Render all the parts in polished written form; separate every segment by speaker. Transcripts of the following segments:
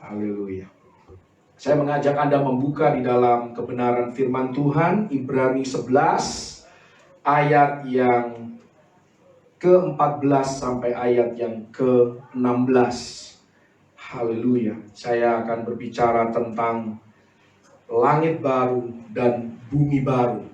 Speaker 1: Haleluya. Saya mengajak Anda membuka di dalam kebenaran firman Tuhan, Ibrani 11, ayat yang ke-14 sampai ayat yang ke-16. Haleluya. Saya akan berbicara tentang langit baru dan bumi baru.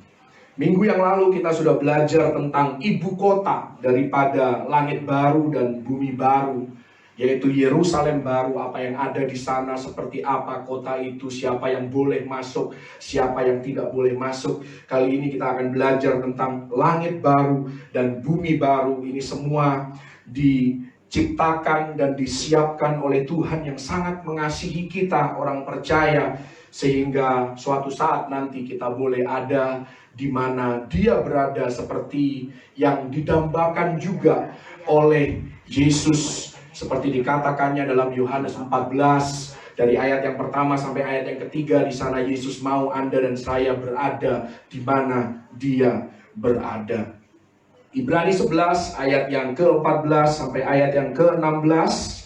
Speaker 1: Minggu yang lalu kita sudah belajar tentang ibu kota daripada langit baru dan bumi baru, yaitu Yerusalem baru. Apa yang ada di sana, seperti apa kota itu, siapa yang boleh masuk, siapa yang tidak boleh masuk. Kali ini kita akan belajar tentang langit baru dan bumi baru. Ini semua diciptakan dan disiapkan oleh Tuhan yang sangat mengasihi kita, orang percaya, sehingga suatu saat nanti kita boleh ada di mana Dia berada, seperti yang didambakan juga oleh Yesus, seperti dikatakannya dalam Yohanes 14 dari ayat yang pertama sampai ayat yang ketiga. Di sana Yesus mau Anda dan saya berada di mana Dia berada. Ibrani 11 ayat yang ke-14 sampai ayat yang ke-16.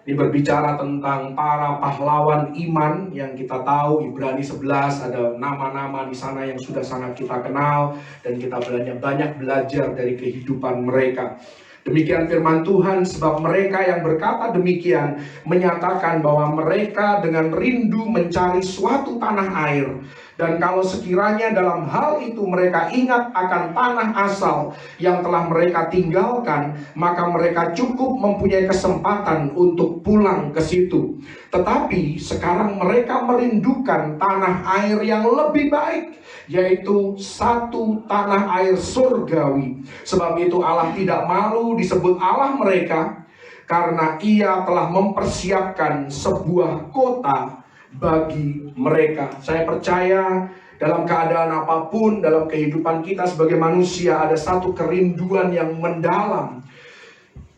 Speaker 1: Ini berbicara tentang para pahlawan iman yang kita tahu. Ibrani 11 ada nama-nama di sana yang sudah sangat kita kenal, dan kita banyak belajar dari kehidupan mereka. Demikian firman Tuhan, sebab mereka yang berkata demikian menyatakan bahwa mereka dengan rindu mencari suatu tanah air. Dan kalau sekiranya dalam hal itu mereka ingat akan tanah asal yang telah mereka tinggalkan, maka mereka cukup mempunyai kesempatan untuk pulang ke situ. Tetapi sekarang mereka merindukan tanah air yang lebih baik, yaitu satu tanah air surgawi. Sebab itu Allah tidak malu disebut Allah mereka, karena Ia telah mempersiapkan sebuah kota bagi mereka. Saya percaya dalam keadaan apapun dalam kehidupan kita sebagai manusia, ada satu kerinduan yang mendalam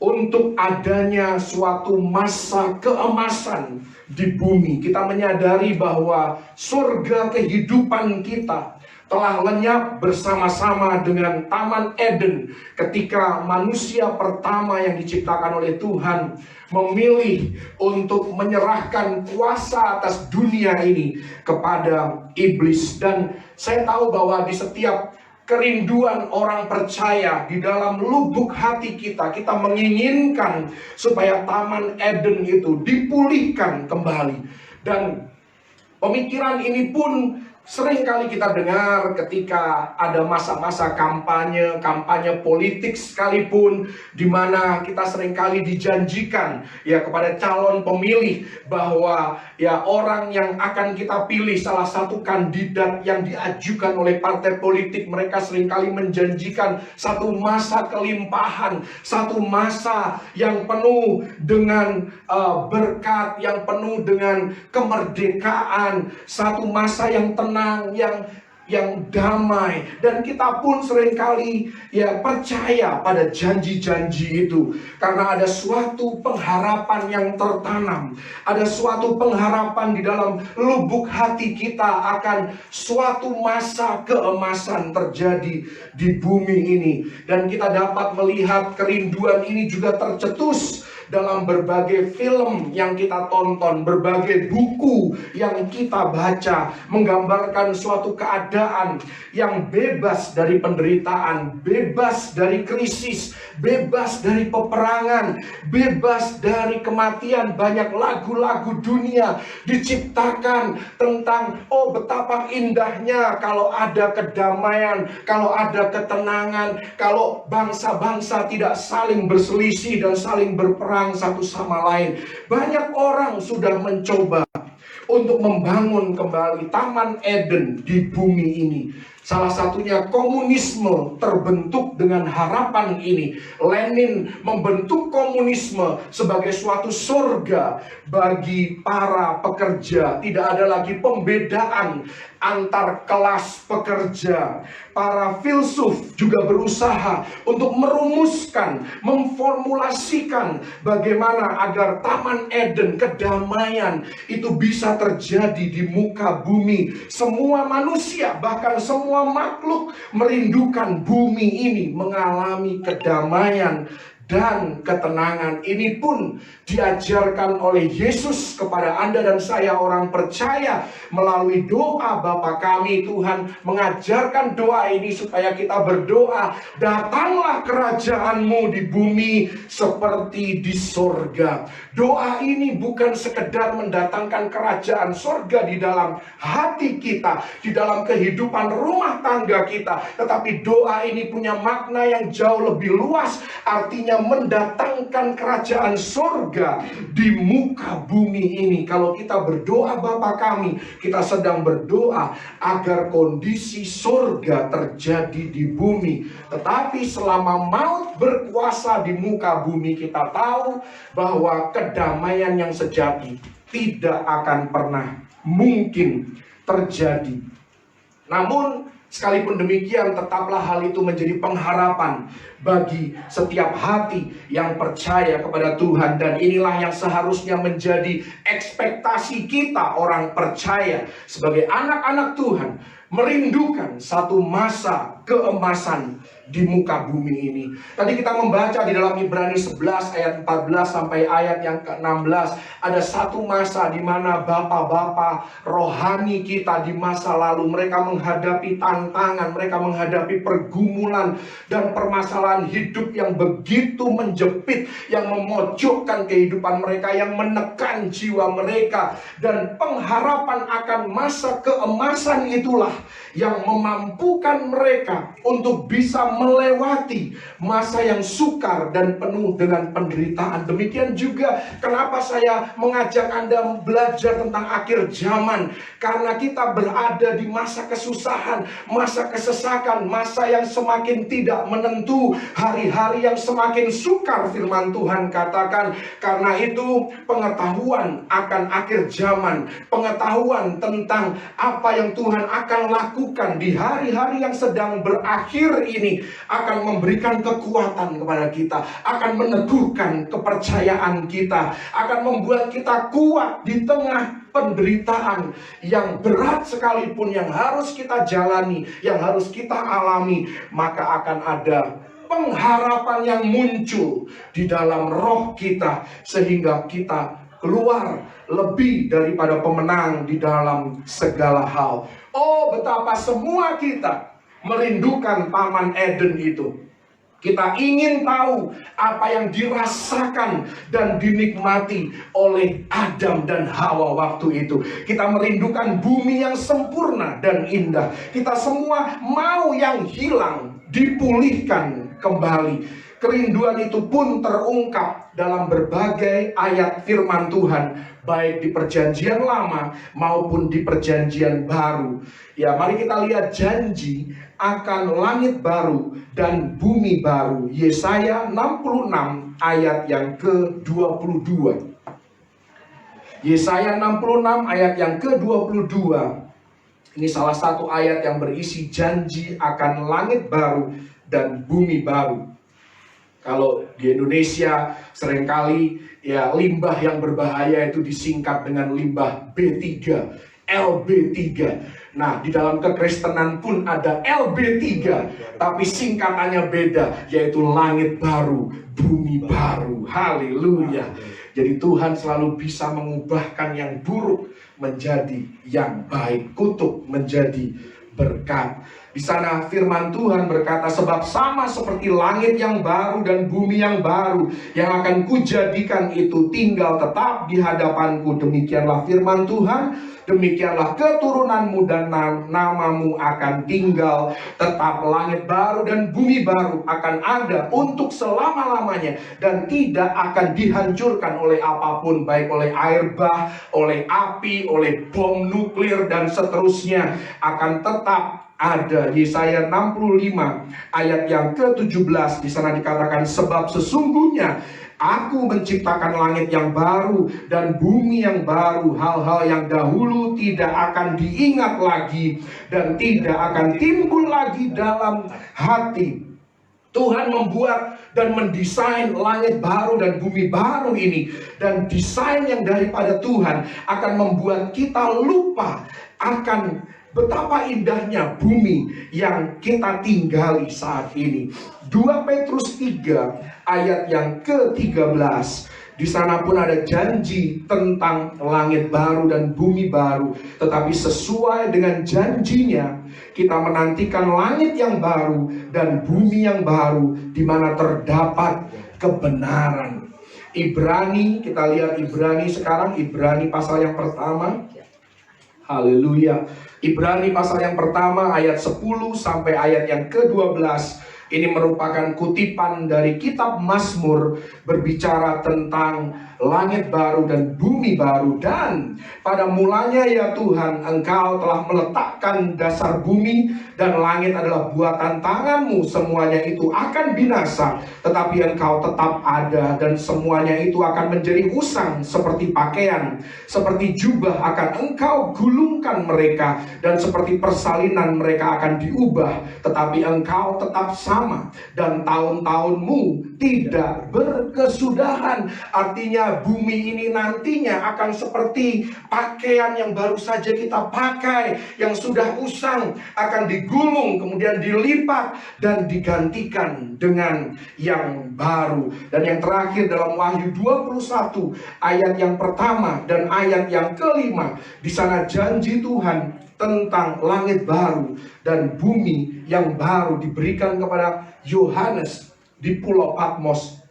Speaker 1: untuk adanya suatu masa keemasan di bumi. Kita menyadari bahwa surga kehidupan kita telah lenyap bersama-sama dengan Taman Eden ketika manusia pertama yang diciptakan oleh Tuhan memilih untuk menyerahkan kuasa atas dunia ini kepada iblis. Dan saya tahu bahwa di setiap kerinduan orang percaya, di dalam lubuk hati kita, kita menginginkan supaya Taman Eden itu dipulihkan kembali. Dan pemikiran ini pun sering kali kita dengar ketika ada masa-masa kampanye politik sekalipun, di mana kita sering kali dijanjikan ya kepada calon pemilih bahwa ya orang yang akan kita pilih, salah satu kandidat yang diajukan oleh partai politik, mereka sering kali menjanjikan satu masa kelimpahan, satu masa yang penuh dengan berkat, yang penuh dengan kemerdekaan, satu masa yang tenang, yang damai. Dan kita pun seringkali ya percaya pada janji-janji itu, karena ada suatu pengharapan yang tertanam, ada suatu pengharapan di dalam lubuk hati kita akan suatu masa keemasan terjadi di bumi ini. Dan kita dapat melihat kerinduan ini juga tercetus dalam berbagai film yang kita tonton, berbagai buku yang kita baca, menggambarkan suatu keadaan yang bebas dari penderitaan, bebas dari krisis, bebas dari peperangan, bebas dari kematian. Banyak lagu-lagu dunia diciptakan tentang betapa indahnya kalau ada kedamaian, kalau ada ketenangan, kalau bangsa-bangsa tidak saling berselisih dan saling berperang satu sama lain. Banyak orang sudah mencoba untuk membangun kembali Taman Eden di bumi ini. Salah satunya komunisme terbentuk dengan harapan ini. Lenin membentuk komunisme sebagai suatu surga bagi para pekerja. Tidak ada lagi pembedaan antar kelas pekerja. Para filsuf juga berusaha untuk merumuskan, memformulasikan bagaimana agar Taman Eden, kedamaian itu bisa terjadi di muka bumi. Semua manusia, bahkan semua makhluk merindukan bumi ini mengalami kedamaian dan ketenangan. Ini pun diajarkan oleh Yesus kepada Anda dan saya orang percaya melalui doa Bapa kami. Tuhan mengajarkan doa ini supaya kita berdoa, datanglah kerajaan-Mu di bumi seperti di sorga. Doa ini bukan sekedar mendatangkan kerajaan sorga di dalam hati kita, di dalam kehidupan rumah tangga kita, tetapi doa ini punya makna yang jauh lebih luas, artinya mendatangkan kerajaan sorga di muka bumi ini. Kalau kita berdoa Bapa kami, kita sedang berdoa agar kondisi sorga terjadi di bumi. Tetapi selama maut berkuasa di muka bumi, kita tahu bahwa kedamaian yang sejati tidak akan pernah mungkin terjadi. Namun sekalipun demikian, tetaplah hal itu menjadi pengharapan bagi setiap hati yang percaya kepada Tuhan. Dan inilah yang seharusnya menjadi ekspektasi kita orang percaya sebagai anak-anak Tuhan, merindukan satu masa keemasan di muka bumi ini. Tadi kita membaca di dalam Ibrani 11 ayat 14 sampai ayat yang ke-16. Ada satu masa di mana bapak-bapak rohani kita di masa lalu, mereka menghadapi tantangan, mereka menghadapi pergumulan dan permasalahan hidup yang begitu menjepit, yang memojokkan kehidupan mereka, yang menekan jiwa mereka. Dan pengharapan akan masa keemasan itulah yang memampukan mereka untuk bisa melewati masa yang sukar dan penuh dengan penderitaan. Demikian juga kenapa saya mengajak Anda belajar tentang akhir zaman, karena kita berada di masa kesusahan, masa kesesakan, masa yang semakin tidak menentu, hari-hari yang semakin sukar. Firman Tuhan katakan, karena itu pengetahuan akan akhir zaman, pengetahuan tentang apa yang Tuhan akan lakukan di hari-hari yang sedang berakhir ini akan memberikan kekuatan kepada kita, akan meneguhkan kepercayaan kita, akan membuat kita kuat di tengah penderitaan yang berat sekalipun yang harus kita jalani, yang harus kita alami. Maka akan ada pengharapan yang muncul di dalam roh kita, sehingga kita keluar lebih daripada pemenang di dalam segala hal. Oh, betapa semua kita merindukan Taman Eden itu. Kita ingin tahu apa yang dirasakan dan dinikmati oleh Adam dan Hawa waktu itu. Kita merindukan bumi yang sempurna dan indah. Kita semua mau yang hilang dipulihkan kembali. Kerinduan itu pun terungkap dalam berbagai ayat firman Tuhan, baik di perjanjian lama maupun di perjanjian baru. Ya, mari kita lihat janji akan langit baru dan bumi baru. Yesaya 66 ayat yang ke-22. Yesaya 66 ayat yang ke-22. Ini salah satu ayat yang berisi janji akan langit baru dan bumi baru. Kalau di Indonesia seringkali ya limbah yang berbahaya itu disingkat dengan limbah B3, LB3. Nah, di dalam kekristenan pun ada LB3, tapi singkatannya beda, yaitu langit baru, bumi baru. Haleluya. Jadi Tuhan selalu bisa mengubahkan yang buruk menjadi yang baik, kutuk menjadi berkat. Di sana firman Tuhan berkata, sebab sama seperti langit yang baru dan bumi yang baru yang akan kujadikan itu tinggal tetap di hadapanku. Demikianlah firman Tuhan, demikianlah keturunanmu dan namamu akan tinggal tetap. Langit baru dan bumi baru akan ada untuk selama-lamanya dan tidak akan dihancurkan oleh apapun, baik oleh air bah, oleh api, oleh bom nuklir dan seterusnya. Akan tetap ada. Yesaya 65 ayat yang ke-17, di sana dikatakan, sebab sesungguhnya Aku menciptakan langit yang baru dan bumi yang baru. Hal-hal yang dahulu tidak akan diingat lagi dan tidak akan timbul lagi dalam hati. Tuhan membuat dan mendesain langit baru dan bumi baru ini. Dan desain yang daripada Tuhan akan membuat kita lupa akan betapa indahnya bumi yang kita tinggali saat ini. 2 Petrus 3 ayat yang ke-13. Di sana pun ada janji tentang langit baru dan bumi baru. Tetapi sesuai dengan janjinya, kita menantikan langit yang baru dan bumi yang baru, di mana terdapat kebenaran. Ibrani, kita lihat Ibrani sekarang, Ibrani pasal yang pertama. Haleluya. Ibrani pasal yang pertama ayat 10 sampai ayat yang ke-12. Ini merupakan kutipan dari kitab Mazmur, berbicara tentang langit baru dan bumi baru. Dan pada mulanya ya Tuhan, Engkau telah meletakkan dasar bumi, dan langit adalah buatan tanganmu. Semuanya itu akan binasa, tetapi Engkau tetap ada, dan semuanya itu akan menjadi usang seperti pakaian, seperti jubah akan Engkau gulungkan mereka, dan seperti persalinan mereka akan diubah. Tetapi Engkau tetap sama, dan tahun-tahunmu tidak berkesudahan. Artinya bumi ini nantinya akan seperti pakaian yang baru saja kita pakai, yang sudah usang, akan digulung, kemudian dilipat dan digantikan dengan yang baru. Dan yang terakhir dalam Wahyu 21 ayat yang pertama dan ayat yang kelima, di sana janji Tuhan tentang langit baru dan bumi yang baru diberikan kepada Yohanes di Pulau Patmos.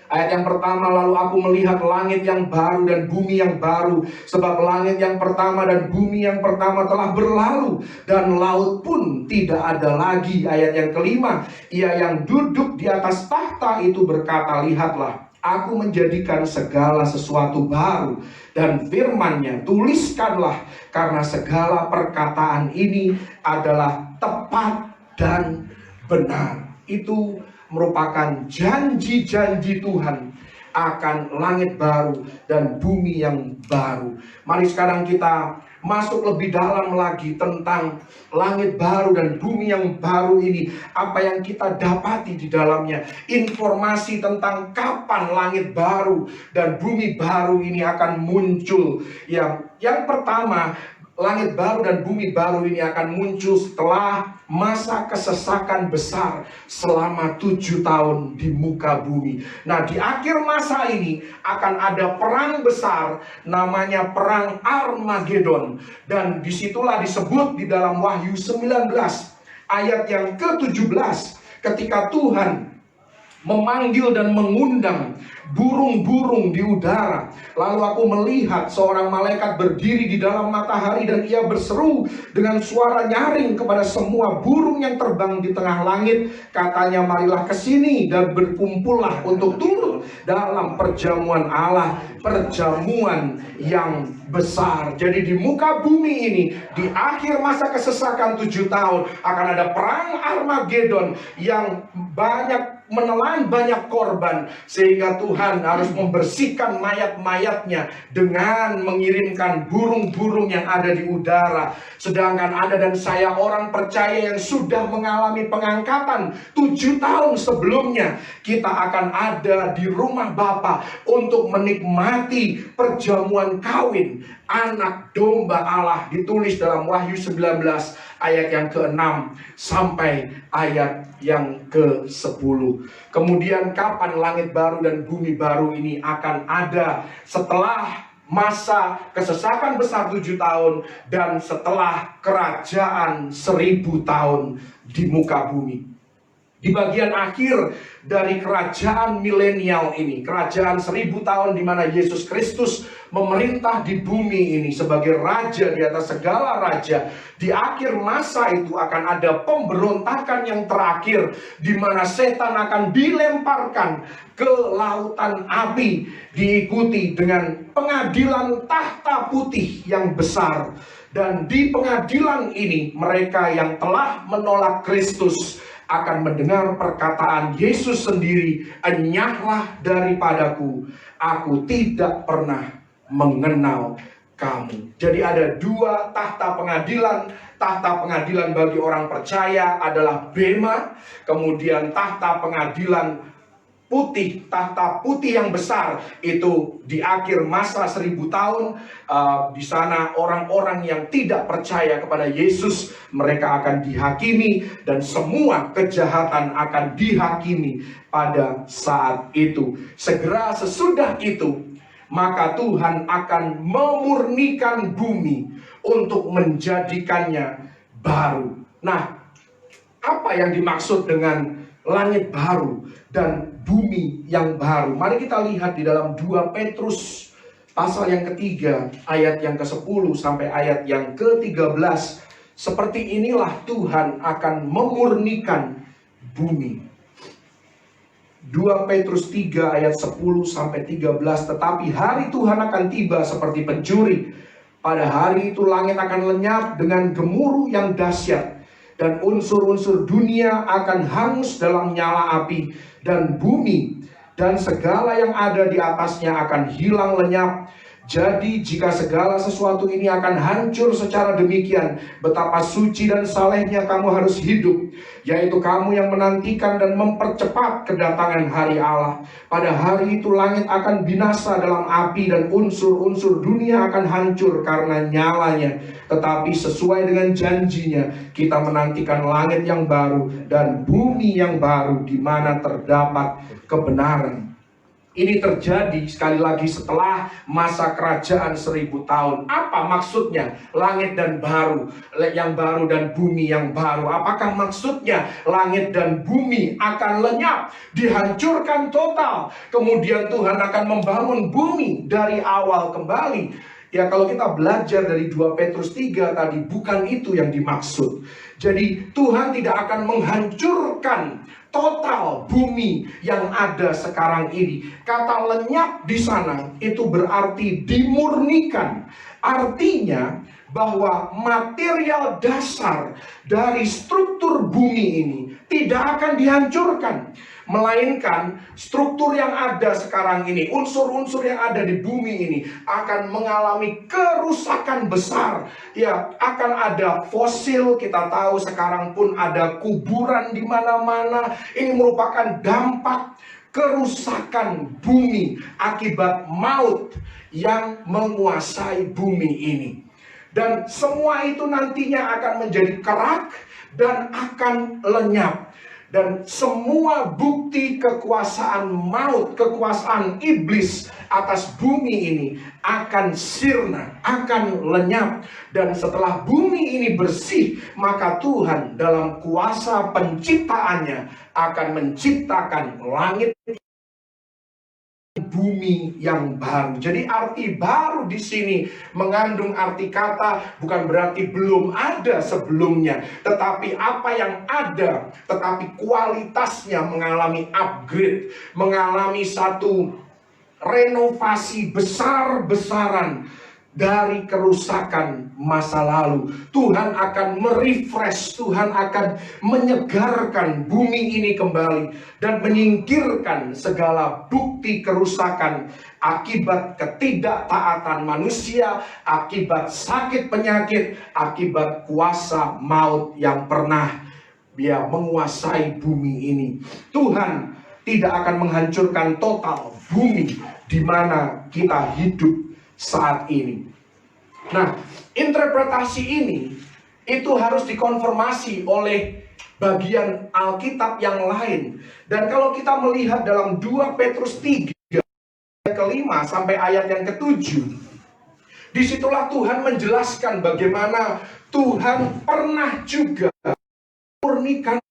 Speaker 1: Ayat yang pertama, lalu aku melihat langit yang baru dan bumi yang baru, sebab langit yang pertama dan bumi yang pertama telah berlalu, dan laut pun tidak ada lagi. Ayat yang kelima, ia yang duduk di atas tahta itu berkata, lihatlah, aku menjadikan segala sesuatu baru, dan firman-Nya, tuliskanlah, karena segala perkataan ini adalah tepat dan benar. Itu merupakan janji-janji Tuhan akan langit baru dan bumi yang baru. Mari sekarang kita masuk lebih dalam lagi tentang langit baru dan bumi yang baru ini. Apa yang kita dapati di dalamnya, informasi tentang kapan langit baru dan bumi baru ini akan muncul. Yang pertama, langit baru dan bumi baru ini akan muncul setelah masa kesesakan besar selama 7 tahun di muka bumi. Nah, di akhir masa ini akan ada perang besar, namanya perang Armageddon. Dan disitulah disebut di dalam Wahyu 19 ayat yang ke-17, ketika Tuhan memanggil dan mengundang burung-burung di udara. Lalu aku melihat seorang malaikat berdiri di dalam matahari, dan ia berseru dengan suara nyaring kepada semua burung yang terbang di tengah langit. Katanya, marilah ke sini dan berkumpullah untuk turut dalam perjamuan Allah, perjamuan yang besar. Jadi di muka bumi ini, di akhir masa kesesakan 7 tahun, akan ada perang Armageddon yang menelan banyak korban, sehingga Tuhan harus membersihkan mayat-mayatnya dengan mengirimkan burung-burung yang ada di udara. Sedangkan Anda dan saya orang percaya yang sudah mengalami pengangkatan 7 tahun sebelumnya, kita akan ada di rumah Bapa untuk menikmati perjamuan kawin anak domba Allah, ditulis dalam Wahyu 19 ayat yang ke-6 sampai ayat yang ke-10. Kemudian kapan langit baru dan bumi baru ini akan ada? Setelah masa kesesakan besar 7 tahun dan setelah kerajaan 1000 tahun di muka bumi. Di bagian akhir dari kerajaan milenial ini, kerajaan 1000 tahun di mana Yesus Kristus memerintah di bumi ini sebagai raja di atas segala raja. Di akhir masa itu akan ada pemberontakan yang terakhir, di mana setan akan dilemparkan ke lautan api, diikuti dengan pengadilan tahta putih yang besar. Dan di pengadilan ini, mereka yang telah menolak Kristus akan mendengar perkataan Yesus sendiri, enyahlah daripadaku, aku tidak pernah mengenal kamu. Jadi ada 2 tahta pengadilan. Tahta pengadilan bagi orang percaya adalah Bema, kemudian tahta pengadilan putih, tahta putih yang besar itu di akhir masa 1000 tahun. Di sana orang-orang yang tidak percaya kepada Yesus, mereka akan dihakimi dan semua kejahatan akan dihakimi pada saat itu. Segera sesudah itu, maka Tuhan akan memurnikan bumi untuk menjadikannya baru. Nah, apa yang dimaksud dengan langit baru dan bumi yang baru? Mari kita lihat di dalam 2 Petrus pasal yang ketiga, ayat yang ke-10 sampai ayat yang ke-13. Seperti inilah Tuhan akan memurnikan bumi. 2 Petrus 3 ayat 10 sampai 13. Tetapi hari Tuhan akan tiba seperti pencuri. Pada hari itu langit akan lenyap dengan gemuruh yang dahsyat, dan unsur-unsur dunia akan hangus dalam nyala api, dan bumi dan segala yang ada di atasnya akan hilang lenyap. Jadi jika segala sesuatu ini akan hancur secara demikian, betapa suci dan salehnya kamu harus hidup, yaitu kamu yang menantikan dan mempercepat kedatangan hari Allah. Pada hari itu langit akan binasa dalam api, dan unsur-unsur dunia akan hancur karena nyalanya. Tetapi sesuai dengan janjinya, kita menantikan langit yang baru dan bumi yang baru di mana terdapat kebenaran. Ini terjadi sekali lagi setelah masa kerajaan 1000 tahun. Apa maksudnya langit dan baru, yang baru dan bumi yang baru? Apakah maksudnya langit dan bumi akan lenyap, dihancurkan total, kemudian Tuhan akan membangun bumi dari awal kembali? Ya, kalau kita belajar dari 2 Petrus 3 tadi, bukan itu yang dimaksud. Jadi Tuhan tidak akan menghancurkan total bumi yang ada sekarang ini. Kata lenyap di sana itu berarti dimurnikan. Artinya bahwa material dasar dari struktur bumi ini tidak akan dihancurkan, melainkan struktur yang ada sekarang ini, unsur-unsur yang ada di bumi ini akan mengalami kerusakan besar. Ya, akan ada fosil, kita tahu sekarang pun ada kuburan di mana-mana. Ini merupakan dampak kerusakan bumi akibat maut yang menguasai bumi ini. Dan semua itu nantinya akan menjadi kerak dan akan lenyap. Dan semua bukti kekuasaan maut, kekuasaan iblis atas bumi ini akan sirna, akan lenyap. Dan setelah bumi ini bersih, maka Tuhan dalam kuasa penciptaannya akan menciptakan langit bumi yang baru. Jadi arti baru di sini mengandung arti kata bukan berarti belum ada sebelumnya, tetapi apa yang ada, tetapi kualitasnya mengalami upgrade, mengalami satu renovasi besar-besaran dari kerusakan masa lalu. Tuhan akan merefresh, Tuhan akan menyegarkan bumi ini kembali dan menyingkirkan segala bukti kerusakan akibat ketidaktaatan manusia, akibat sakit penyakit, akibat kuasa maut yang pernah dia menguasai bumi ini. Tuhan tidak akan menghancurkan total bumi di mana kita hidup saat ini. Nah, interpretasi ini itu harus dikonfirmasi oleh bagian Alkitab yang lain. Dan kalau kita melihat dalam 2 Petrus 3 ayat ke-5 sampai ayat yang ke-7, disitulah Tuhan menjelaskan bagaimana Tuhan pernah juga memurnikan.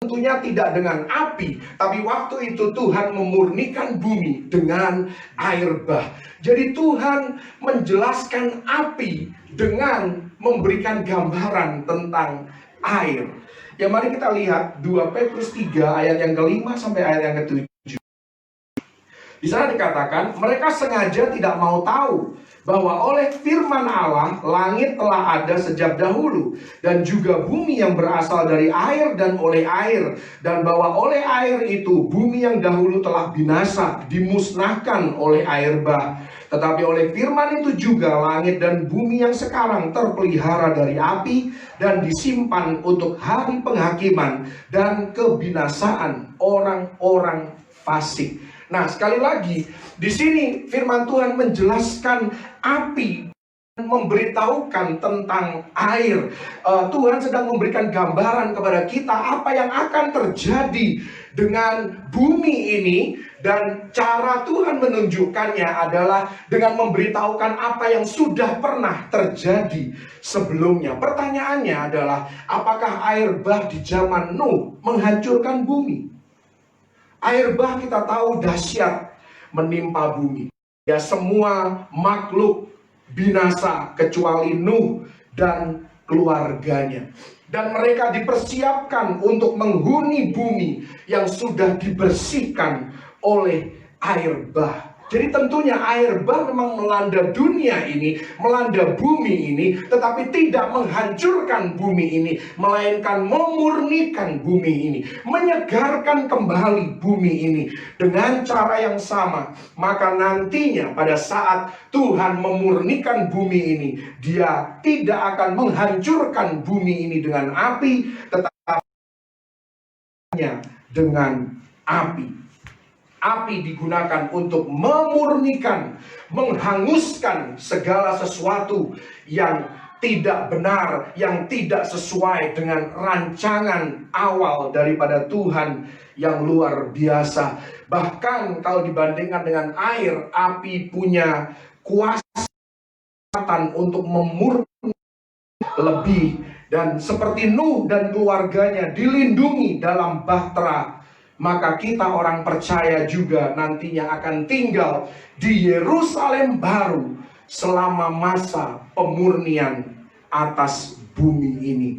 Speaker 1: Tentunya tidak dengan api, tapi waktu itu Tuhan memurnikan bumi dengan air bah. Jadi Tuhan menjelaskan api dengan memberikan gambaran tentang air. Ya, mari kita lihat 2 Petrus 3 ayat yang ke-5 sampai ayat yang ke-7. Di sana dikatakan, mereka sengaja tidak mau tahu bahwa oleh firman Allah langit telah ada sejak dahulu, dan juga bumi yang berasal dari air dan oleh air, dan bahwa oleh air itu bumi yang dahulu telah binasa dimusnahkan oleh air bah. Tetapi oleh firman itu juga langit dan bumi yang sekarang terpelihara dari api dan disimpan untuk hari penghakiman dan kebinasaan orang-orang fasik. Nah, sekali lagi di sini firman Tuhan menjelaskan api, memberitahukan tentang air. Tuhan sedang memberikan gambaran kepada kita apa yang akan terjadi dengan bumi ini, dan cara Tuhan menunjukkannya adalah dengan memberitahukan apa yang sudah pernah terjadi sebelumnya. Pertanyaannya adalah, apakah air bah di zaman Nuh menghancurkan bumi? Air bah kita tahu dahsyat menimpa bumi. Ya, semua makhluk binasa kecuali Nuh dan keluarganya. Dan mereka dipersiapkan untuk menghuni bumi yang sudah dibersihkan oleh air bah. Jadi tentunya air bah memang melanda dunia ini, melanda bumi ini, tetapi tidak menghancurkan bumi ini, melainkan memurnikan bumi ini, menyegarkan kembali bumi ini dengan cara yang sama. Maka nantinya pada saat Tuhan memurnikan bumi ini, Dia tidak akan menghancurkan bumi ini dengan api, tetapi dengan api. Api digunakan untuk memurnikan, menghanguskan segala sesuatu yang tidak benar, yang tidak sesuai dengan rancangan awal daripada Tuhan yang luar biasa. Bahkan kalau dibandingkan dengan air, api punya kuasa untuk memurni lebih. Dan seperti Nuh dan keluarganya dilindungi dalam bahtera, maka kita orang percaya juga nantinya akan tinggal di Yerusalem baru selama masa pemurnian atas bumi ini.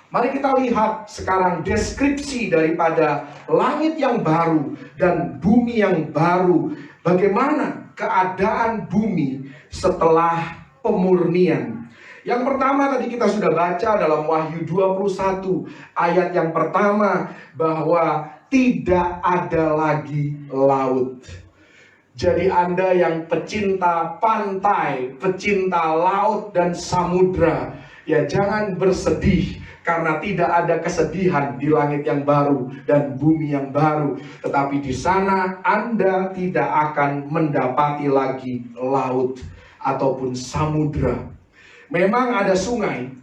Speaker 1: Mari kita lihat sekarang deskripsi daripada langit yang baru dan bumi yang baru. Bagaimana keadaan bumi setelah pemurnian. Yang pertama tadi kita sudah baca dalam Wahyu 21 ayat yang pertama, bahwa tidak ada lagi laut. Jadi Anda yang pecinta pantai, pecinta laut dan samudra, ya jangan bersedih karena tidak ada kesedihan di langit yang baru dan bumi yang baru. Tetapi di sana Anda tidak akan mendapati lagi laut ataupun samudra. Memang ada sungai,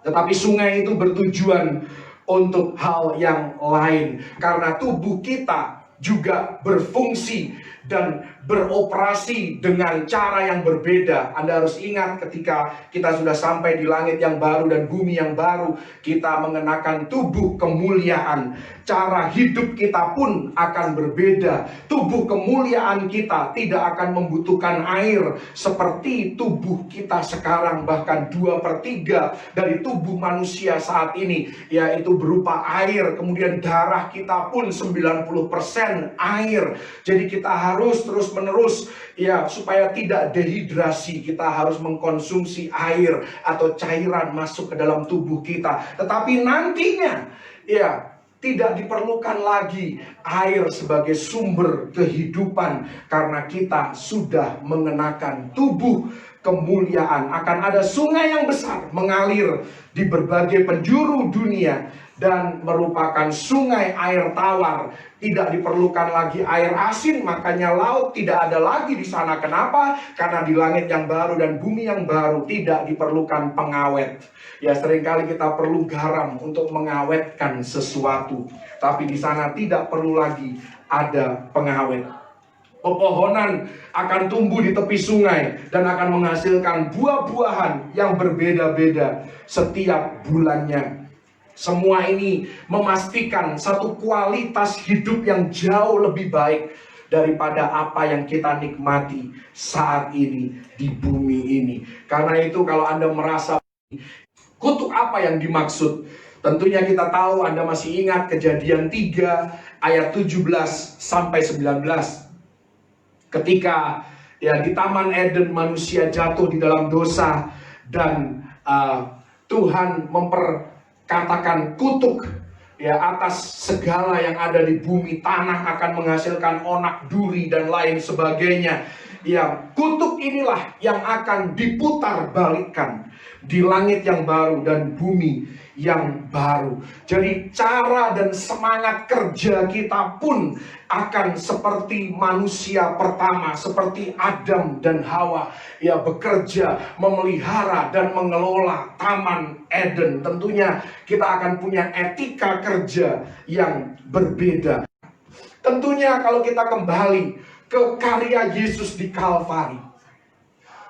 Speaker 1: tetapi sungai itu bertujuan untuk hal yang lain, karena tubuh kita juga berfungsi dan beroperasi dengan cara yang berbeda. Anda harus ingat ketika kita sudah sampai di langit yang baru dan bumi yang baru, kita mengenakan tubuh kemuliaan. Cara hidup kita pun akan berbeda. Tubuh kemuliaan kita tidak akan membutuhkan air seperti tubuh kita sekarang. Bahkan 2/3 dari tubuh manusia saat ini yaitu berupa air. Kemudian darah kita pun 90% air. Jadi kita harus terus-menerus, ya, supaya tidak dehidrasi, kita harus mengkonsumsi air atau cairan masuk ke dalam tubuh kita. Tetapi nantinya, ya, tidak diperlukan lagi air sebagai sumber kehidupan, karena kita sudah mengenakan tubuh kemuliaan. Akan ada sungai yang besar mengalir di berbagai penjuru dunia dan merupakan sungai air tawar. Tidak diperlukan lagi air asin, makanya laut tidak ada lagi di sana. Kenapa? Karena di langit yang baru dan bumi yang baru tidak diperlukan pengawet. Ya, seringkali kita perlu garam untuk mengawetkan sesuatu, tapi di sana tidak perlu lagi ada pengawet. Pepohonan akan tumbuh di tepi sungai dan akan menghasilkan buah-buahan yang berbeda-beda setiap bulannya. Semua ini memastikan satu kualitas hidup yang jauh lebih baik daripada apa yang kita nikmati saat ini di bumi ini. Karena itu kalau Anda merasa kutuk apa yang dimaksud, tentunya kita tahu, Anda masih ingat Kejadian 3 ayat 17 sampai 19. Ketika Ya, di Taman Eden manusia jatuh di dalam dosa dan Tuhan memperkatakan kutuk ya atas segala yang ada di bumi. Tanah akan menghasilkan onak, duri dan lain sebagainya. Ya, kutuk inilah yang akan diputar balikkan di langit yang baru dan bumi yang baru. Jadi cara dan semangat kerja kita pun akan seperti manusia pertama, seperti Adam dan Hawa, ya, bekerja, memelihara dan mengelola Taman Eden. Tentunya kita akan punya etika kerja yang berbeda. Tentunya kalau kita kembali ke karya Yesus di Kalvari,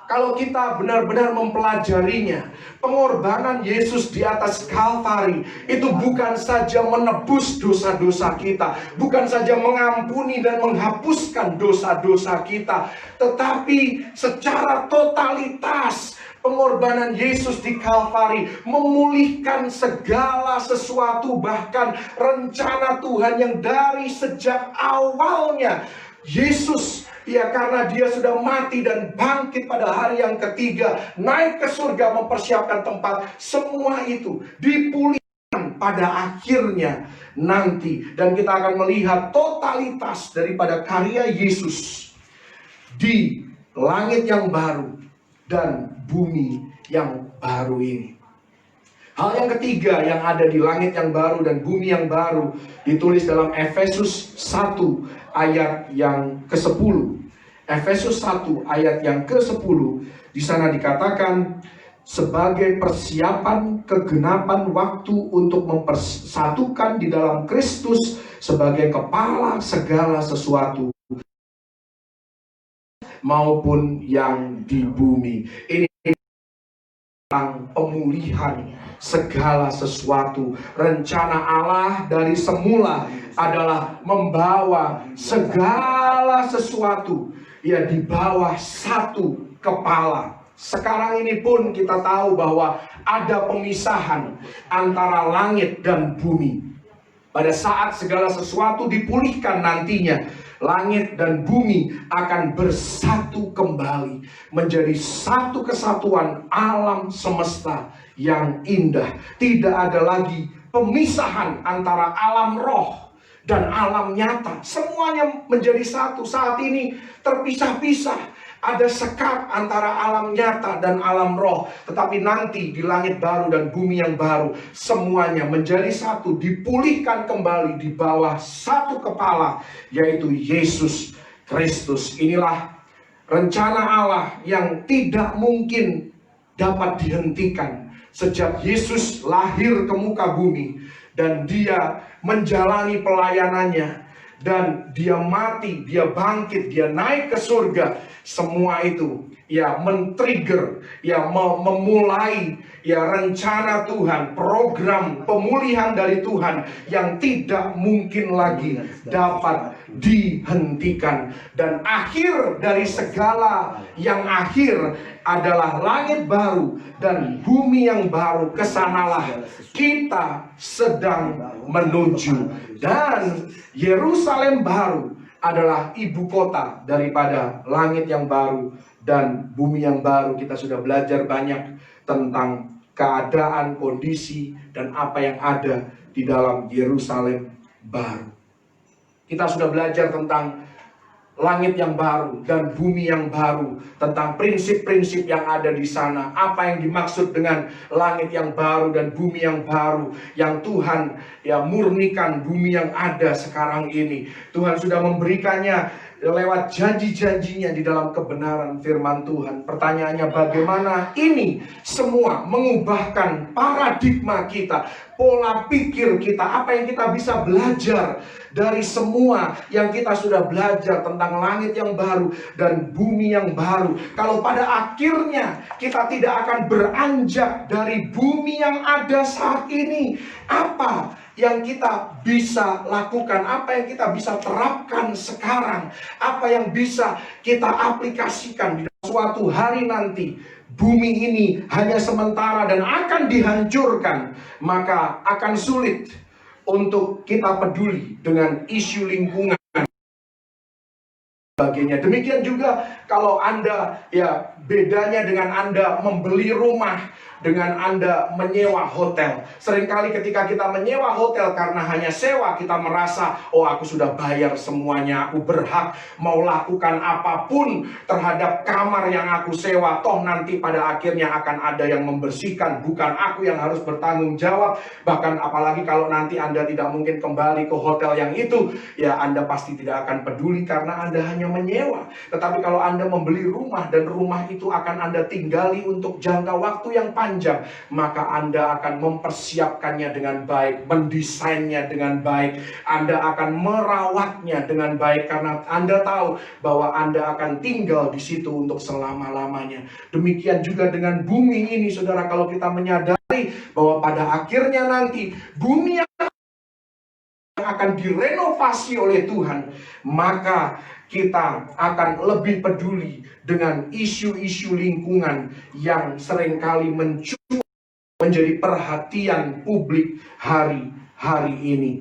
Speaker 1: kalau kita benar-benar mempelajarinya, pengorbanan Yesus di atas Kalvari itu bukan saja menebus dosa-dosa kita, bukan saja mengampuni dan menghapuskan dosa-dosa kita, tetapi secara totalitas pengorbanan Yesus di Kalvari memulihkan segala sesuatu, bahkan rencana Tuhan yang dari sejak awalnya Yesus, ya, karena dia sudah mati dan bangkit pada hari yang ketiga, naik ke surga mempersiapkan tempat, semua itu dipulihkan pada akhirnya nanti. Dan kita akan melihat totalitas daripada karya Yesus di langit yang baru dan bumi yang baru ini. Hal yang ketiga yang ada di langit yang baru dan bumi yang baru ditulis dalam Efesus 1 ayat yang ke-10. Efesus 1 ayat yang ke-10, di sana dikatakan sebagai persiapan kegenapan waktu untuk mempersatukan di dalam Kristus sebagai kepala segala sesuatu maupun yang di bumi. Ini tentang pemulihan segala sesuatu. Rencana Allah dari semula adalah membawa segala sesuatu ya di bawah satu kepala. Sekarang ini pun kita tahu bahwa ada pemisahan antara langit dan bumi. Pada saat segala sesuatu dipulihkan nantinya, langit dan bumi akan bersatu kembali menjadi satu kesatuan alam semesta yang indah. Tidak ada lagi pemisahan antara alam roh dan alam nyata. Semuanya menjadi satu. Saat ini terpisah-pisah. Ada sekat antara alam nyata dan alam roh. Tetapi nanti di langit baru dan bumi yang baru, semuanya menjadi satu, dipulihkan kembali di bawah satu kepala, yaitu Yesus Kristus. Inilah rencana Allah yang tidak mungkin dapat dihentikan. Sejak Yesus lahir ke muka bumi dan dia menjalani pelayanannya, dan dia mati, dia bangkit, dia naik ke surga, semua itu ya men-trigger, ya memulai ya rencana Tuhan, program pemulihan dari Tuhan yang tidak mungkin lagi dapat dihentikan. Dan akhir dari segala yang akhir adalah langit baru dan bumi yang baru. Kesanalah kita sedang menuju. Dan Yerusalem baru adalah ibu kota daripada langit yang baru dan bumi yang baru. Kita sudah belajar banyak tentang keadaan, kondisi, dan apa yang ada di dalam Yerusalem baru. Kita sudah belajar tentang langit yang baru dan bumi yang baru, tentang prinsip-prinsip yang ada di sana. Apa yang dimaksud dengan langit yang baru dan bumi yang baru yang Tuhan ya murnikan bumi yang ada sekarang ini. Tuhan sudah memberikannya lewat janji-janjinya di dalam kebenaran firman Tuhan. Pertanyaannya, bagaimana ini semua mengubahkan paradigma kita, pola pikir kita? Apa yang kita bisa belajar dari semua yang kita sudah belajar tentang langit yang baru dan bumi yang baru? Kalau pada akhirnya kita tidak akan beranjak dari bumi yang ada saat ini, apa yang kita bisa lakukan, apa yang kita bisa terapkan sekarang, apa yang bisa kita aplikasikan di suatu hari nanti? Bumi ini hanya sementara dan akan dihancurkan, maka akan sulit untuk kita peduli dengan isu lingkungan sebagainya. Demikian juga kalau Anda, ya bedanya dengan Anda membeli rumah dengan Anda menyewa hotel. Seringkali ketika kita menyewa hotel karena hanya sewa, kita merasa, oh aku sudah bayar semuanya, aku berhak mau lakukan apapun terhadap kamar yang aku sewa. Toh nanti pada akhirnya akan ada yang membersihkan, bukan aku yang harus bertanggung jawab. Bahkan apalagi kalau nanti Anda tidak mungkin kembali ke hotel yang itu, ya Anda pasti tidak akan peduli karena Anda hanya menyewa. Tetapi kalau Anda membeli rumah dan rumah itu akan Anda tinggali untuk jangka waktu yang panjang, maka Anda akan mempersiapkannya dengan baik, mendesainnya dengan baik, Anda akan merawatnya dengan baik karena Anda tahu bahwa Anda akan tinggal di situ untuk selama-lamanya. Demikian juga dengan bumi ini, saudara, kalau kita menyadari bahwa pada akhirnya nanti bumi yang akan direnovasi oleh Tuhan, maka kita akan lebih peduli dengan isu-isu lingkungan yang seringkali menjadi perhatian publik hari-hari ini.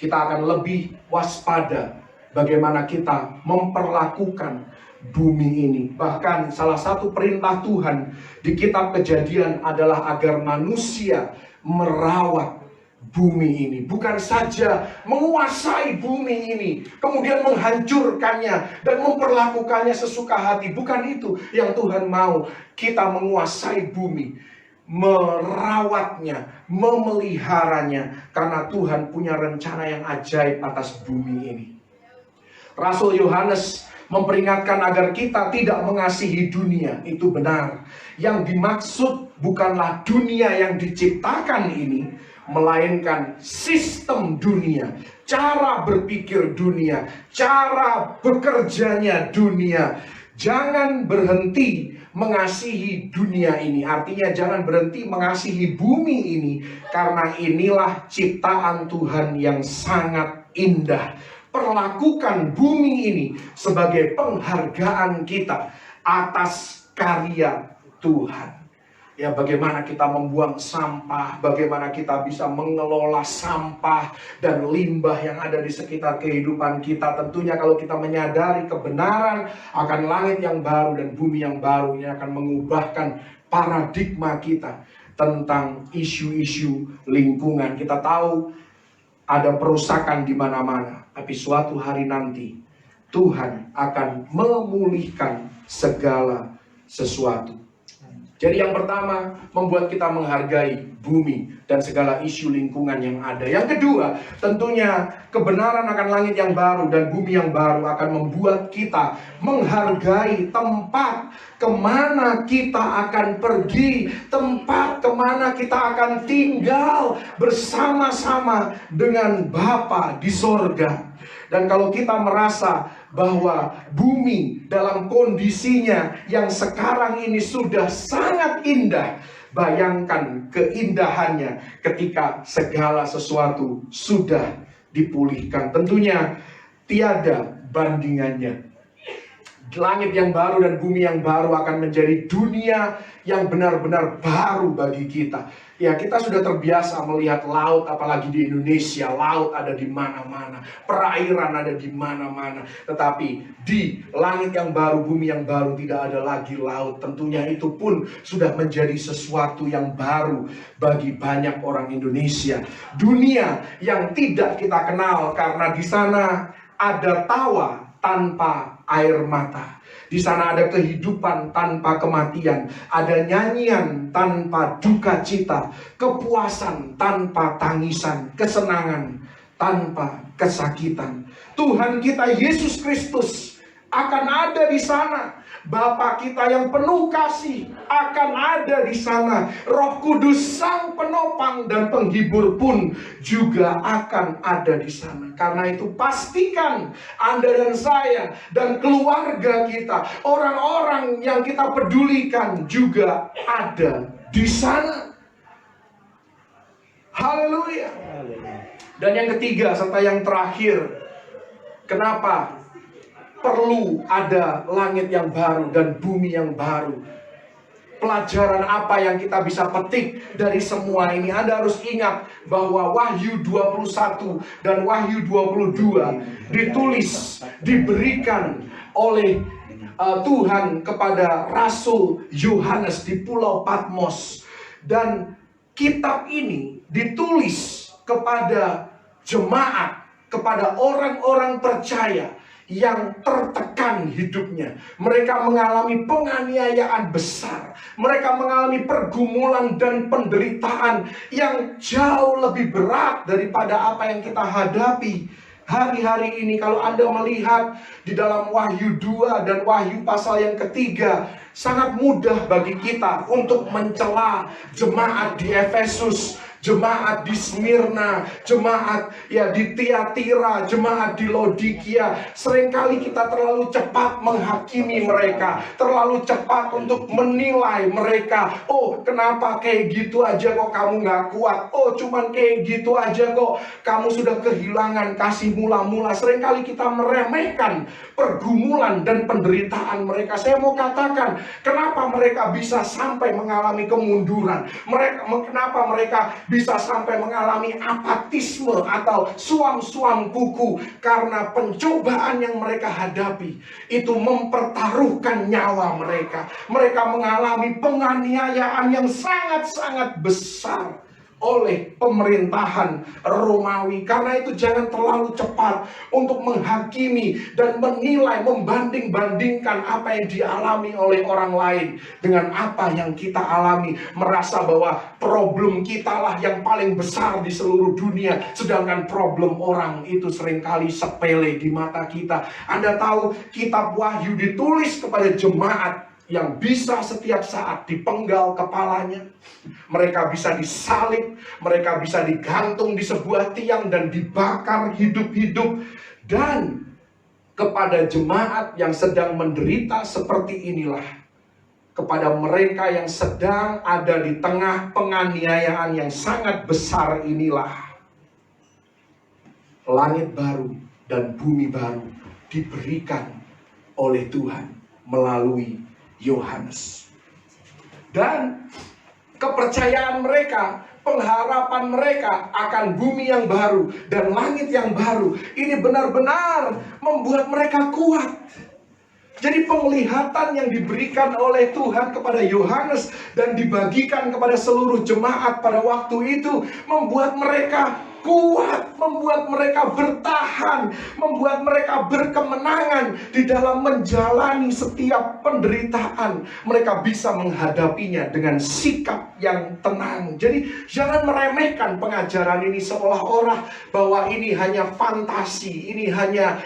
Speaker 1: Kita akan lebih waspada bagaimana kita memperlakukan bumi ini. Bahkan salah satu perintah Tuhan di kitab Kejadian adalah agar manusia merawat bumi ini, bukan saja menguasai bumi ini kemudian menghancurkannya dan memperlakukannya sesuka hati. Bukan itu yang Tuhan mau. Kita menguasai bumi, merawatnya, memeliharanya, karena Tuhan punya rencana yang ajaib atas bumi ini. Rasul Yohanes memperingatkan agar kita tidak mengasihi dunia. Itu benar. Yang dimaksud bukanlah dunia yang diciptakan ini, melainkan sistem dunia, cara berpikir dunia, cara bekerjanya dunia. Jangan berhenti mengasihi dunia ini. Artinya jangan berhenti mengasihi bumi ini, karena inilah ciptaan Tuhan yang sangat indah. Perlakukan bumi ini sebagai penghargaan kita atas karya Tuhan. Ya, bagaimana kita membuang sampah, bagaimana kita bisa mengelola sampah dan limbah yang ada di sekitar kehidupan kita. Tentunya kalau kita menyadari kebenaran akan langit yang baru dan bumi yang baru, ini akan mengubahkan paradigma kita tentang isu-isu lingkungan. Kita tahu ada perusakan di mana-mana, tapi suatu hari nanti Tuhan akan memulihkan segala sesuatu. Jadi yang pertama, membuat kita menghargai bumi dan segala isu lingkungan yang ada. Yang kedua, tentunya kebenaran akan langit yang baru dan bumi yang baru akan membuat kita menghargai tempat kemana kita akan pergi, tempat kemana kita akan tinggal bersama-sama dengan Bapa di sorga. Dan kalau kita merasa bahwa bumi dalam kondisinya yang sekarang ini sudah sangat indah, bayangkan keindahannya ketika segala sesuatu sudah dipulihkan. Tentunya tiada bandingannya. Langit yang baru dan bumi yang baru akan menjadi dunia yang benar-benar baru bagi kita. Ya, kita sudah terbiasa melihat laut, apalagi di Indonesia. Laut ada di mana-mana, perairan ada di mana-mana. Tetapi di langit yang baru, bumi yang baru, tidak ada lagi laut. Tentunya itu pun sudah menjadi sesuatu yang baru bagi banyak orang Indonesia. Dunia yang tidak kita kenal, karena di sana ada tawa tanpa air mata. Di sana ada kehidupan tanpa kematian, ada nyanyian tanpa duka cita, kepuasan tanpa tangisan, kesenangan tanpa kesakitan. Tuhan kita Yesus Kristus akan ada di sana. Bapa kita yang penuh kasih akan ada di sana. Roh Kudus Sang Penopang dan Penghibur pun juga akan ada di sana. Karena itu pastikan Anda dan saya dan keluarga kita, orang-orang yang kita pedulikan juga ada di sana. Haleluya. Dan yang ketiga serta yang terakhir, kenapa perlu ada langit yang baru dan bumi yang baru? Pelajaran apa yang kita bisa petik dari semua ini? Anda harus ingat bahwa Wahyu 21 dan Wahyu 22 ditulis, diberikan oleh Tuhan kepada Rasul Yohanes di Pulau Patmos. Dan kitab ini ditulis kepada jemaat, kepada orang-orang percaya yang tertekan hidupnya. Mereka mengalami penganiayaan besar. Mereka mengalami pergumulan dan penderitaan yang jauh lebih berat daripada apa yang kita hadapi hari-hari ini. Kalau Anda melihat di dalam Wahyu 2 dan Wahyu pasal yang ketiga, sangat mudah bagi kita untuk mencela jemaat di Efesus, jemaat di Smyrna, jemaat di Tiatira, jemaat di Laodikia. Seringkali kita terlalu cepat menghakimi mereka, terlalu cepat untuk menilai mereka. Oh, kenapa kayak gitu aja kok kamu gak kuat? Oh, cuman kayak gitu aja kok kamu sudah kehilangan kasih mula-mula. Seringkali kita meremehkan pergumulan dan penderitaan mereka. Saya mau katakan, kenapa mereka bisa sampai mengalami kemunduran? Kenapa mereka bisa sampai mengalami apatisme atau suam-suam kuku? Karena pencobaan yang mereka hadapi itu mempertaruhkan nyawa mereka. Mereka mengalami penganiayaan yang sangat-sangat besar oleh pemerintahan Romawi. Karena itu jangan terlalu cepat untuk menghakimi dan menilai, membanding-bandingkan apa yang dialami oleh orang lain dengan apa yang kita alami. Merasa bahwa problem kita lah yang paling besar di seluruh dunia, sedangkan problem orang itu seringkali sepele di mata kita. Anda tahu, kitab Wahyu ditulis kepada jemaat yang bisa setiap saat dipenggal kepalanya. Mereka bisa disalib, mereka bisa digantung di sebuah tiang dan dibakar hidup-hidup. Dan kepada jemaat yang sedang menderita seperti inilah, kepada mereka yang sedang ada di tengah penganiayaan yang sangat besar inilah, langit baru dan bumi baru diberikan oleh Tuhan melalui Yohanes. Dan kepercayaan mereka, pengharapan mereka akan bumi yang baru dan langit yang baru, ini benar-benar membuat mereka kuat. Jadi penglihatan yang diberikan oleh Tuhan kepada Yohanes dan dibagikan kepada seluruh jemaat pada waktu itu membuat mereka kuat, membuat mereka bertahan, membuat mereka berkemenangan di dalam menjalani setiap penderitaan. Mereka bisa menghadapinya dengan sikap yang tenang. Jadi jangan meremehkan pengajaran ini seolah-olah bahwa ini hanya fantasi, ini hanya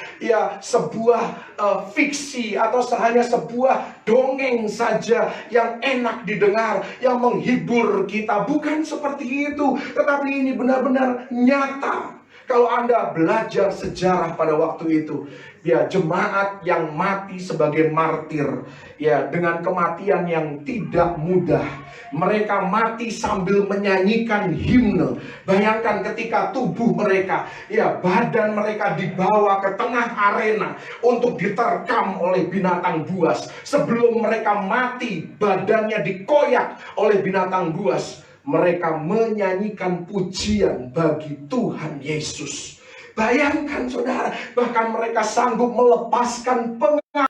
Speaker 1: sebuah fiksi atau hanya sebuah dongeng saja yang enak didengar, yang menghibur kita. Bukan seperti itu, tetapi ini benar-benar nyata. Kalau Anda belajar sejarah pada waktu itu, jemaat yang mati sebagai martir, dengan kematian yang tidak mudah. Mereka mati sambil menyanyikan himne. Bayangkan ketika tubuh mereka, badan mereka dibawa ke tengah arena untuk diterkam oleh binatang buas. Sebelum mereka mati, badannya dikoyak oleh binatang buas. Mereka menyanyikan pujian bagi Tuhan Yesus. Bayangkan saudara, bahkan mereka sanggup melepaskan pengaruh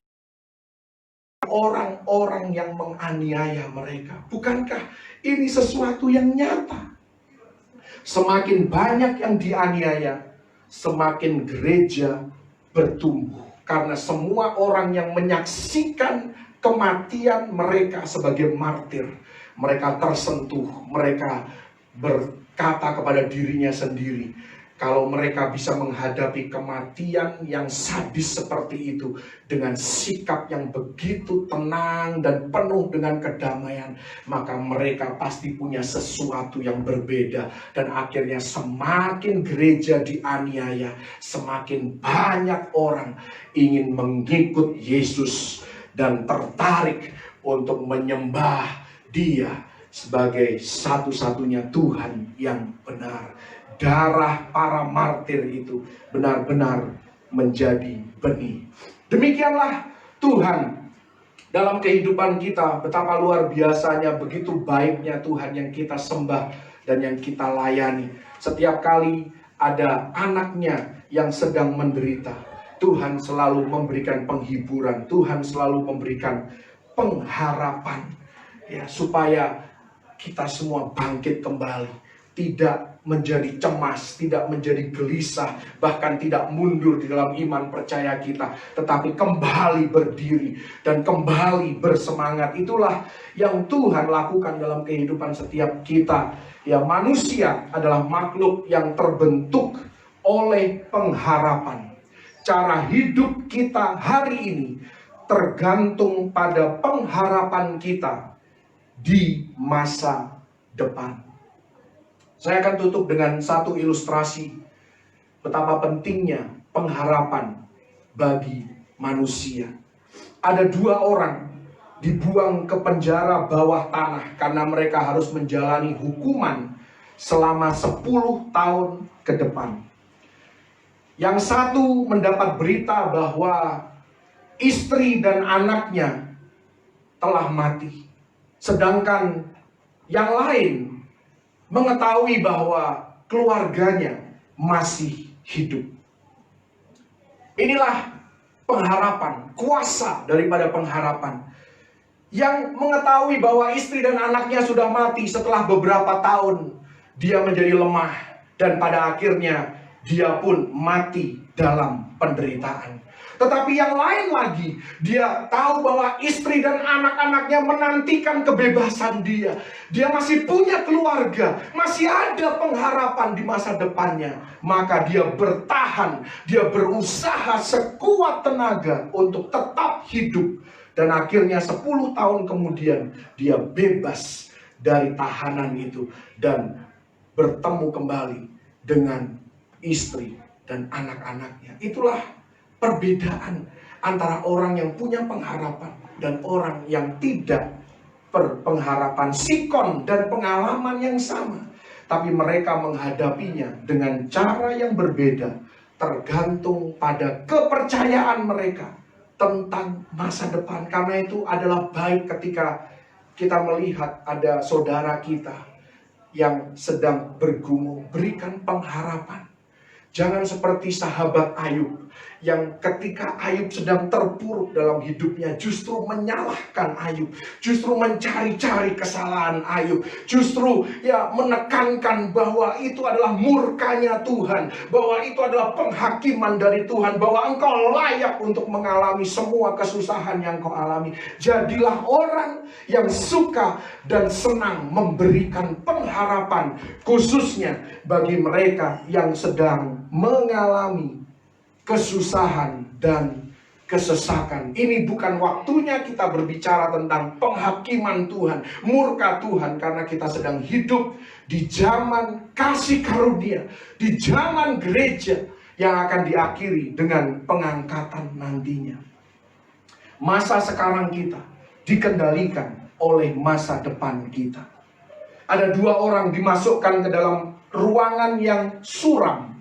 Speaker 1: orang-orang yang menganiaya mereka. Bukankah ini sesuatu yang nyata? Semakin banyak yang dianiaya, semakin gereja bertumbuh. Karena semua orang yang menyaksikan kematian mereka sebagai martir, mereka tersentuh, mereka berkata kepada dirinya sendiri, kalau mereka bisa menghadapi kematian yang sadis seperti itu dengan sikap yang begitu tenang dan penuh dengan kedamaian, maka mereka pasti punya sesuatu yang berbeda. Dan akhirnya semakin gereja dianiaya, semakin banyak orang ingin mengikut Yesus dan tertarik untuk menyembah Dia sebagai satu-satunya Tuhan yang benar. Darah para martir itu benar-benar menjadi benih. Demikianlah Tuhan Dalam kehidupan kita, betapa luar biasanya, begitu baiknya Tuhan yang kita sembah dan yang kita layani. Setiap kali ada anaknya yang sedang menderita, Tuhan selalu memberikan penghiburan, Tuhan selalu memberikan pengharapan, ya, supaya kita semua bangkit kembali, tidak menjadi cemas, tidak menjadi gelisah, bahkan tidak mundur di dalam iman percaya kita, tetapi kembali berdiri dan kembali bersemangat. Itulah yang Tuhan lakukan dalam kehidupan setiap kita. Ya, manusia adalah makhluk yang terbentuk oleh pengharapan. Cara hidup kita hari ini tergantung pada pengharapan kita di masa depan. Saya akan tutup dengan satu ilustrasi betapa pentingnya pengharapan bagi manusia. Ada dua orang dibuang ke penjara bawah tanah karena mereka harus menjalani hukuman selama 10 tahun ke depan. Yang satu mendapat berita bahwa istri dan anaknya telah mati, sedangkan yang lain mengetahui bahwa keluarganya masih hidup. Inilah pengharapan, kuasa daripada pengharapan. Yang mengetahui bahwa istri dan anaknya sudah mati setelah beberapa tahun, dia menjadi lemah dan pada akhirnya dia pun mati dalam penderitaan. Tetapi yang lain lagi, dia tahu bahwa istri dan anak-anaknya menantikan kebebasan dia. Dia masih punya keluarga, masih ada pengharapan di masa depannya. Maka dia bertahan, dia berusaha sekuat tenaga untuk tetap hidup. Dan akhirnya 10 tahun kemudian dia bebas dari tahanan itu dan bertemu kembali dengan istri dan anak-anaknya. Itulah perbedaan antara orang yang punya pengharapan dan orang yang tidak berpengharapan. Sikon dan pengalaman yang sama, tapi mereka menghadapinya dengan cara yang berbeda, tergantung pada kepercayaan mereka tentang masa depan. Karena itu adalah baik ketika kita melihat ada saudara kita yang sedang bergumul, berikan pengharapan. Jangan seperti sahabat Ayub, yang ketika Ayub sedang terpuruk dalam hidupnya, justru menyalahkan Ayub, justru mencari-cari kesalahan Ayub, justru menekankan bahwa itu adalah murkanya Tuhan, bahwa itu adalah penghakiman dari Tuhan, bahwa engkau layak untuk mengalami semua kesusahan yang kau alami. Jadilah orang yang suka dan senang memberikan pengharapan, khususnya bagi mereka yang sedang mengalami kesusahan dan kesesakan. Ini bukan waktunya kita berbicara tentang penghakiman Tuhan, murka Tuhan, karena kita sedang hidup di zaman kasih karunia, di zaman gereja yang akan diakhiri dengan pengangkatan nantinya. Masa sekarang kita dikendalikan oleh masa depan kita. Ada dua orang dimasukkan ke dalam ruangan yang suram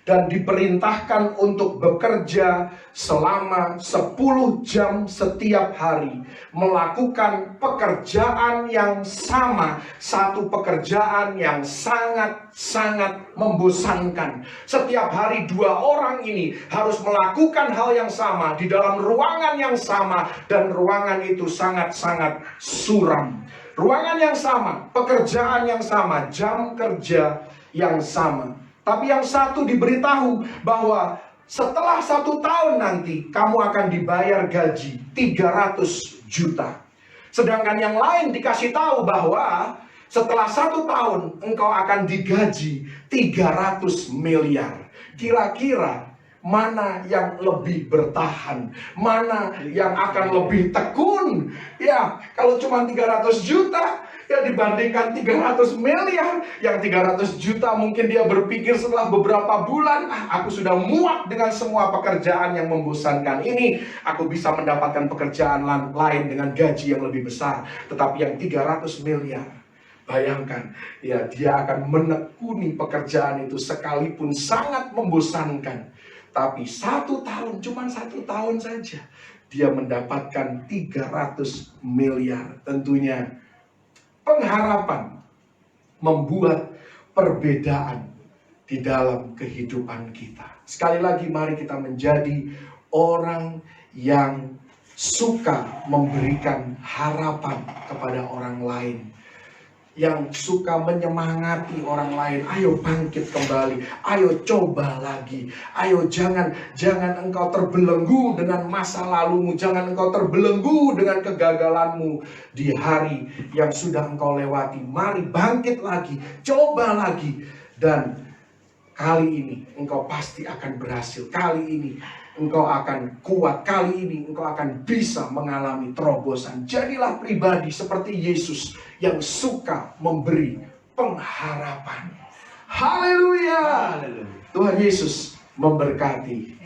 Speaker 1: dan diperintahkan untuk bekerja selama 10 jam setiap hari, melakukan pekerjaan yang sama, satu pekerjaan yang sangat-sangat membosankan. Setiap hari dua orang ini harus melakukan hal yang sama di dalam ruangan yang sama, dan ruangan itu sangat-sangat suram. Ruangan yang sama, pekerjaan yang sama, jam kerja yang sama. Tapi yang satu diberitahu bahwa setelah 1 tahun nanti kamu akan dibayar gaji 300 juta. Sedangkan yang lain dikasih tahu bahwa setelah 1 tahun engkau akan digaji 300 miliar. Kira-kira mana yang lebih bertahan? Mana yang akan lebih tekun? Ya, kalau cuma 300 juta ya dibandingkan 300 miliar. Yang 300 juta mungkin dia berpikir setelah beberapa bulan, aku sudah muak dengan semua pekerjaan yang membosankan ini, aku bisa mendapatkan pekerjaan lain dengan gaji yang lebih besar. Tetapi yang 300 miliar, bayangkan, ya dia akan menekuni pekerjaan itu sekalipun sangat membosankan. Tapi 1 tahun, cuma 1 tahun saja, dia mendapatkan 300 miliar. Tentunya pengharapan membuat perbedaan di dalam kehidupan kita. Sekali lagi mari kita menjadi orang yang suka memberikan harapan kepada orang lain, yang suka menyemangati orang lain. Ayo bangkit kembali, ayo coba lagi, ayo jangan engkau terbelenggu dengan masa lalumu, jangan engkau terbelenggu dengan kegagalanmu di hari yang sudah engkau lewati. Mari bangkit lagi, coba lagi, dan kali ini engkau pasti akan berhasil. Kali ini engkau akan kuat. Kali ini engkau akan bisa mengalami terobosan. Jadilah pribadi seperti Yesus yang suka memberi pengharapan. Haleluya. Tuhan Yesus memberkati.